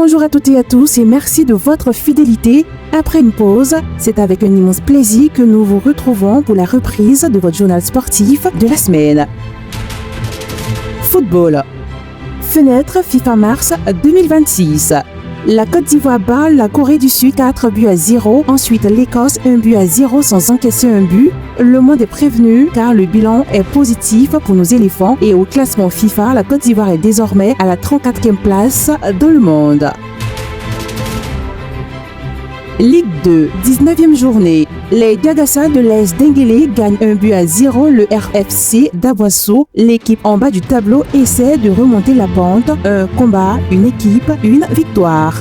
Bonjour à toutes et à tous et merci de votre fidélité. Après une pause, c'est avec un immense plaisir que nous vous retrouvons pour la reprise de votre journal sportif de la semaine. Football. Fenêtre FIFA mars 2026. La Côte d'Ivoire bat la Corée du Sud 4-0. Ensuite, l'Écosse 1-0 sans encaisser un but. Le monde est prévenu car le bilan est positif pour nos éléphants et au classement FIFA, la Côte d'Ivoire est désormais à la 34e place dans le monde. Ligue 2, 19e journée. Les Diagassa de l'AS Denguélé gagnent 1-0 le RFC d'Aboisseau. L'équipe en bas du tableau essaie de remonter la pente. Un combat, une équipe, une victoire.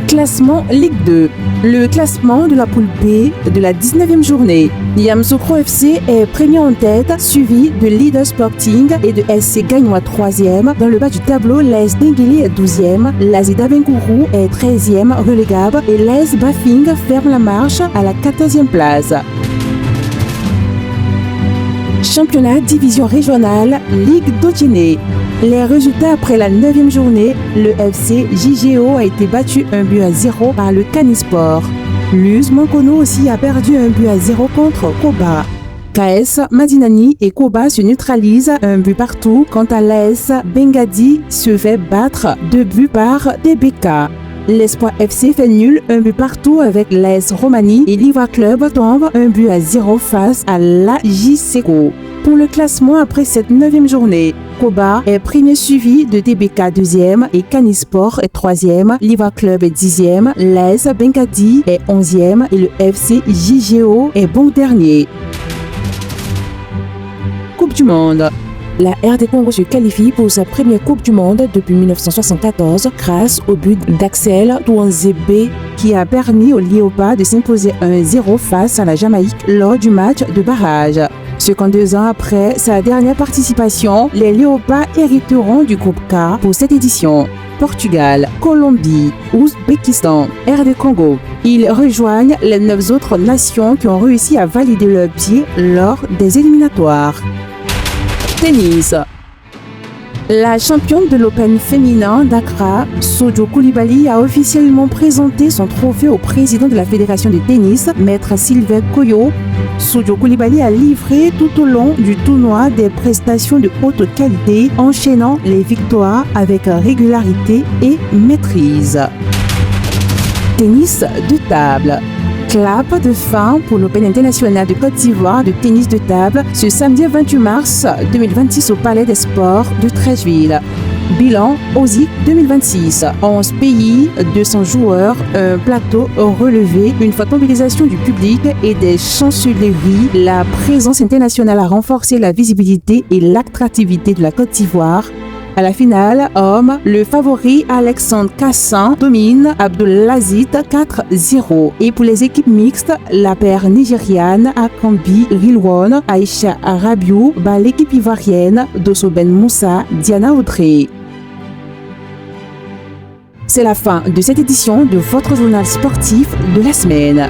Classement Ligue 2. Le classement de la poule B de la 19e journée. Yamoussoukro FC est premier en tête, suivi de Leader Sporting et de SC Gagnois 3e. Dans le bas du tableau, l'AS Denguélé est 12e, l'AS Dabengourou est 13e relégable et l'AS Bafing ferme la marche à la 14e place. Championnat division régionale, Ligue d'Otiné. Les résultats après la 9e journée, le FC JGO a été battu 1-0 par le Canisport. L'US Mankono aussi a perdu 1-0 contre Koba. KS Madinani et Koba se neutralisent 1 but partout. Quant à l'AS Bengadi se fait battre 2 buts par DBK. L'Espoir FC fait nul 1 but partout avec l'AS Romani et l'Ivoire Club tombe 1-0 face à l'AJSECO. Pour le classement après cette 9e journée, Koba est premier suivi de DBK 2e et Canisport est 3e, l'Ivoire Club est 10e, l'AS Bengadi est 11e et le FC JGO est bon dernier. Coupe du Monde. La RD Congo se qualifie pour sa première Coupe du Monde depuis 1974 grâce au but d'Axel Touanzebe qui a permis aux Léopards de s'imposer 1-0 face à la Jamaïque lors du match de barrage. 52 ans après sa dernière participation, les Léopards hériteront du groupe K pour cette édition. Portugal, Colombie, Ouzbékistan, RD Congo. Ils rejoignent les 9 autres nations qui ont réussi à valider leur pied lors des éliminatoires. Tennis. La championne de l'Open féminin d'Accra, Sojo Coulibaly, a officiellement présenté son trophée au président de la Fédération de tennis, Maître Sylvain Koyo. Sojo Coulibaly a livré tout au long du tournoi des prestations de haute qualité, enchaînant les victoires avec régularité et maîtrise. Tennis de table. Clap de fin pour l'Open international de Côte d'Ivoire de tennis de table ce samedi 28 mars 2026 au Palais des Sports de Treichville. Bilan OSIC 2026. 11 pays, 200 joueurs, un plateau relevé, une forte mobilisation du public et des chancelleries. La présence internationale a renforcé la visibilité et l'attractivité de la Côte d'Ivoire. À la finale, homme, le favori Alexandre Kassan domine Abdelaziz 4-0. Et pour les équipes mixtes, la paire nigériane Akambi Rilwan, Aïcha Rabiou bat l'équipe ivoirienne Dosso Ben Moussa, Diana Audrey. C'est la fin de cette édition de votre journal sportif de la semaine.